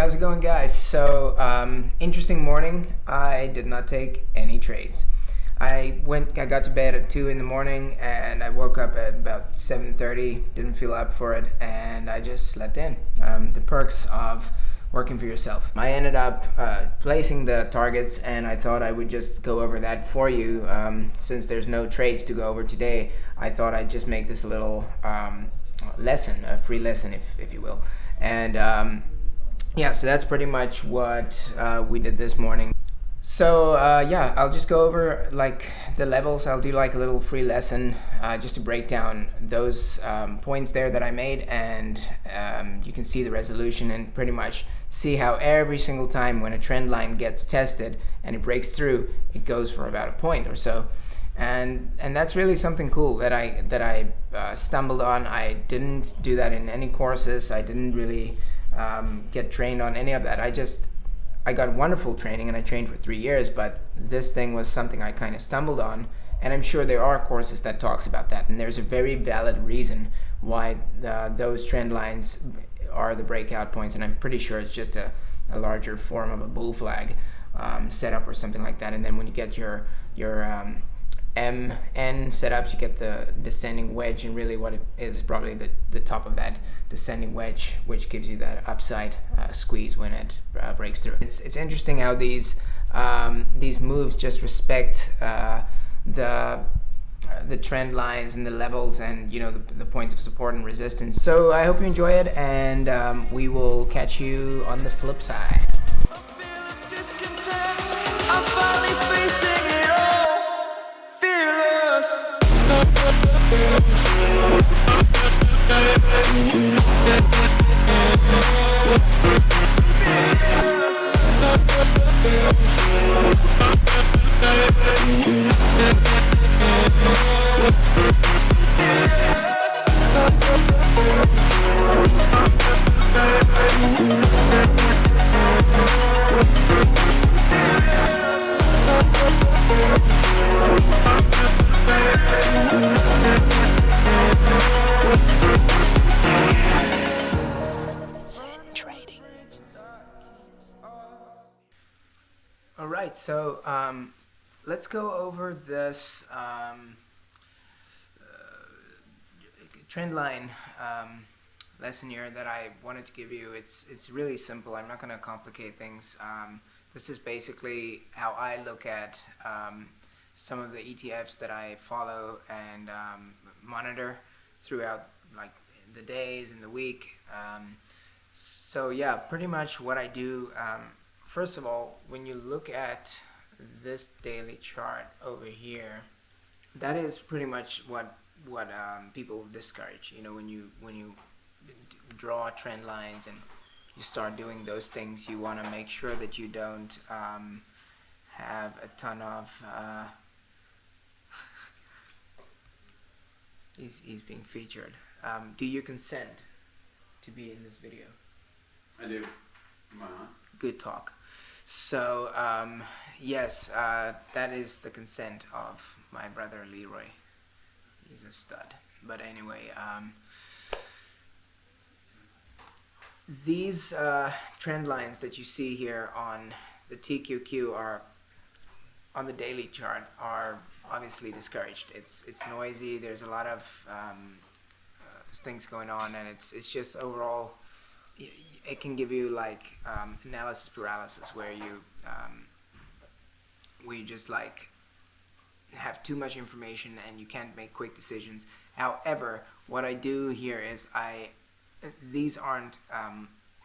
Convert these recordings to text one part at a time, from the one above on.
how's it going, guys? So, interesting morning. I did not take any trades. I got to bed at 2 in the morning, and I woke up at about 7:30. Didn't feel up for it, and I just slept in. The perks of working for yourself. I ended up placing the targets, and I thought I would just go over that for you. Since there's no trades to go over today, I thought I'd just make this a little lesson, a free lesson, if you will. And yeah, so that's pretty much what we did this morning. So yeah, I'll just go over like the levels. I'll do like a little free lesson just to break down those points there that I made, and you can see the resolution and pretty much see how every single time when a trend line gets tested and it breaks through, it goes for about a point or so. And that's really something cool that I stumbled on. I didn't do that in any courses. I didn't really get trained on any of that. I got wonderful training, and I trained for 3 years, but this thing was something I kind of stumbled on, and I'm sure there are courses that talks about that, and there's a very valid reason why those trend lines are the breakout points, and I'm pretty sure it's just a larger form of a bull flag setup or something like that. And then when you get your MN setups, you get the descending wedge, and really what it is probably the top of that descending wedge, which gives you that upside squeeze when it breaks through. It's interesting how these moves just respect the trend lines and the levels, and the points of support and resistance. So I hope you enjoy it, and we will catch you on the flip side. All right, so let's go over this trend line lesson here that I wanted to give you. It's really simple. I'm not going to complicate things. This is basically how I look at some of the ETFs that I follow and monitor throughout like the days and the week. So yeah, pretty much what I do. First of all, when you look at this daily chart over here, that is pretty much what people discourage. When you draw trend lines and you start doing those things, you want to make sure that you don't have a ton of he's being featured. Do you consent to be in this video? I do. Why not? Good talk. So yes, that is the consent of my brother Leroy. He's a stud. But anyway, these trend lines that you see here on the TQQ are on the daily chart are obviously discouraged. It's noisy. There's a lot of things going on, and it's just overall. It can give you like analysis paralysis, where you just like have too much information and you can't make quick decisions. However, what I do here is these aren't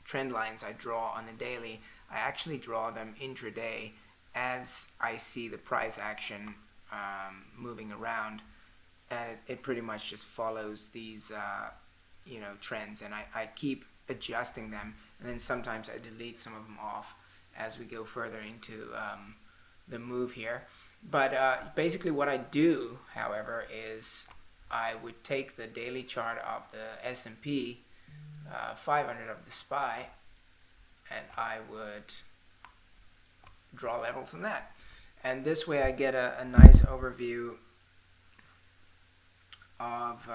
trend lines I draw on the daily. I actually draw them intraday as I see the price action moving around, and it pretty much just follows these trends, and I keep adjusting them, and then sometimes I delete some of them off as we go further into the move here. But basically what I do, however, is I would take the daily chart of the S&P 500 of the SPY, and I would draw levels on that. And this way I get a nice overview of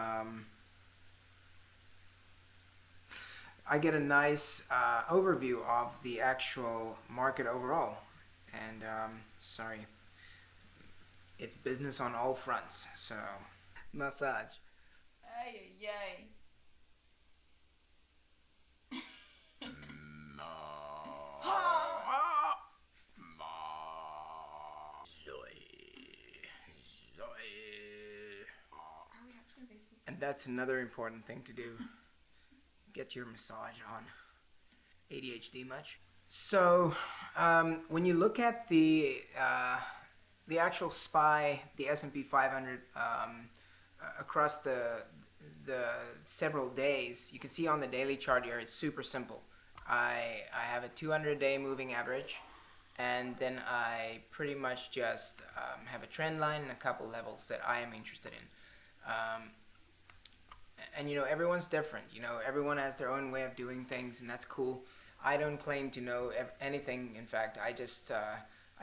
I get a nice overview of the actual market overall. And sorry, it's business on all fronts. So, massage. Ay, ay, ay. Are we actually on Facebook? And that's another important thing to do. Get your massage on. ADHD much? So, when you look at the actual SPY, the S&P 500 across the several days, you can see on the daily chart here, it's super simple. I have a 200-day moving average, and then I pretty much just have a trend line and a couple levels that I am interested in. And everyone's different. Everyone has their own way of doing things, and that's cool. I don't claim to know anything. In fact, I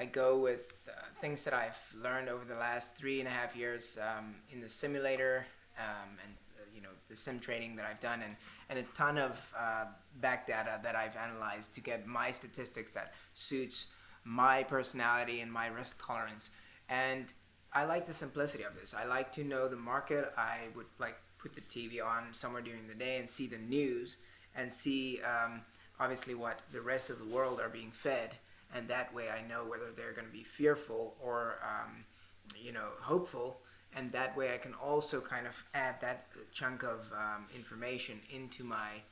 go with things that I've learned over the last 3.5 years in the simulator, and the sim trading that I've done, and a ton of back data that I've analyzed to get my statistics that suits my personality and my risk tolerance. And I like the simplicity of this. I like to know the market. I would like put the TV on somewhere during the day and see the news and see obviously what the rest of the world are being fed, and that way I know whether they're going to be fearful or hopeful, and that way I can also kind of add that chunk of information into my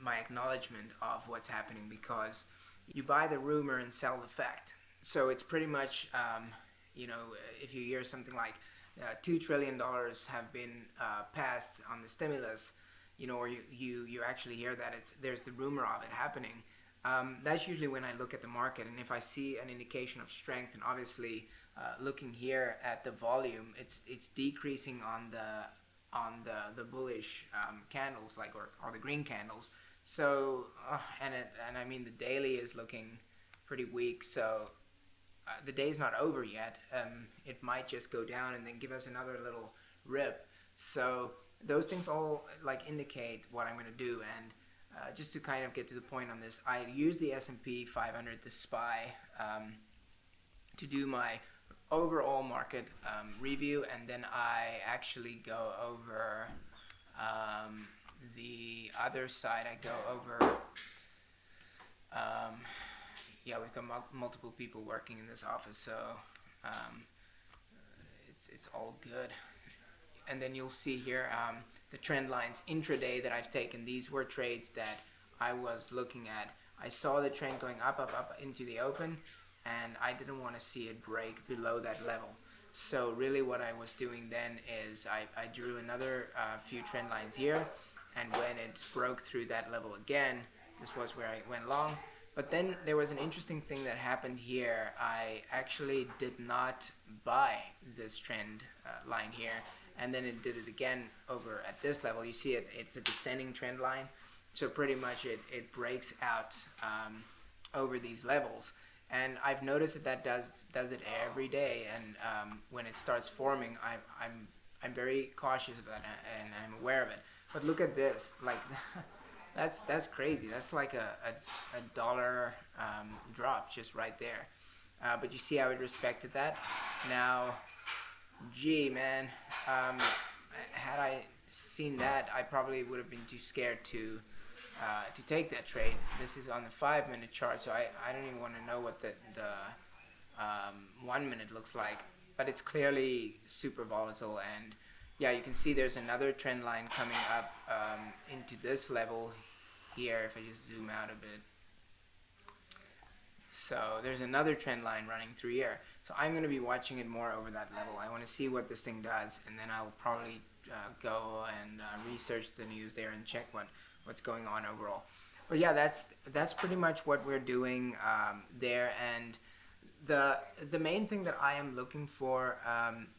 acknowledgement of what's happening, because you buy the rumor and sell the fact. So it's pretty much if you hear something like $2 trillion have been passed on the stimulus, or you actually hear that there's the rumor of it happening. That's usually when I look at the market, and if I see an indication of strength, and obviously looking here at the volume, it's decreasing on the bullish candles, like or the green candles. So and I mean the daily is looking pretty weak. So the day's not over yet. It might just go down and then give us another little rip. So those things all like indicate what I'm going to do. And just to kind of get to the point on this, I use the S&P 500, the SPY, to do my overall market review, and then I actually go over the other side. I go over we've got multiple people working in this office, so it's all good. And then you'll see here the trend lines intraday that I've taken. These were trades that I was looking at. I saw the trend going up into the open, and I didn't want to see it break below that level. So really what I was doing then is I drew another few trend lines here, and when it broke through that level again, this was where I went long. But then there was an interesting thing that happened here. I actually did not buy this trend line here, and then it did it again over at this level. You see it's a descending trend line, so pretty much it breaks out over these levels. And I've noticed that does it every day, and when it starts forming, I'm very cautious of that, and I'm aware of it. But look at this, like that's crazy. That's like a dollar drop just right there. But you see how it respected that. Now, gee, man, had I seen that, I probably would have been too scared to take that trade. This is on the 5-minute chart, so I don't even want to know what the 1 minute looks like. But it's clearly super volatile, and yeah, you can see there's another trend line coming up into this level here. If I just zoom out a bit, so there's another trend line running through here. So I'm going to be watching it more over that level. I want to see what this thing does, and then I'll probably go and research the news there and check what's going on overall. But yeah, that's pretty much what we're doing there. And the main thing that I am looking for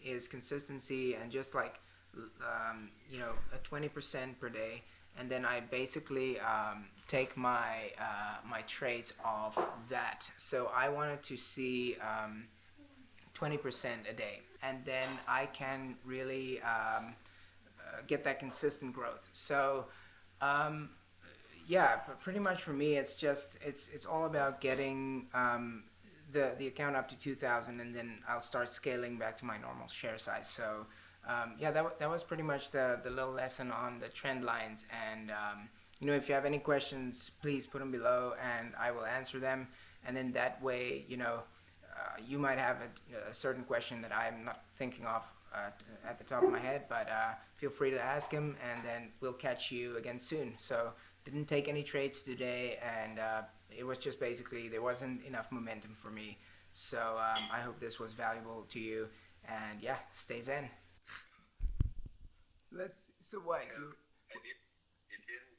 is consistency, and just like a 20% per day. And then I basically take my trades off that. So I wanted to see 20% a day, and then I can really get that consistent growth. So Um, yeah, but pretty much for me, it's just it's all about getting the account up to 2,000, and then I'll start scaling back to my normal share size. So yeah, that was pretty much the little lesson on the trend lines. And if you have any questions, please put them below, and I will answer them. And then that way, you might have a certain question that I'm not thinking of at the top of my head, but feel free to ask him, and then we'll catch you again soon. So didn't take any trades today, and it was just basically there wasn't enough momentum for me. So I hope this was valuable to you, and yeah, stay zen. Let's. So what Yeah, you it didn't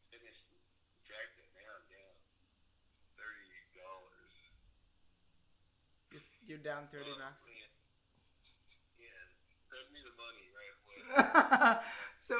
finish dragged it down $30. you're down 30 Oh bucks. man, yeah, send me the money right away. So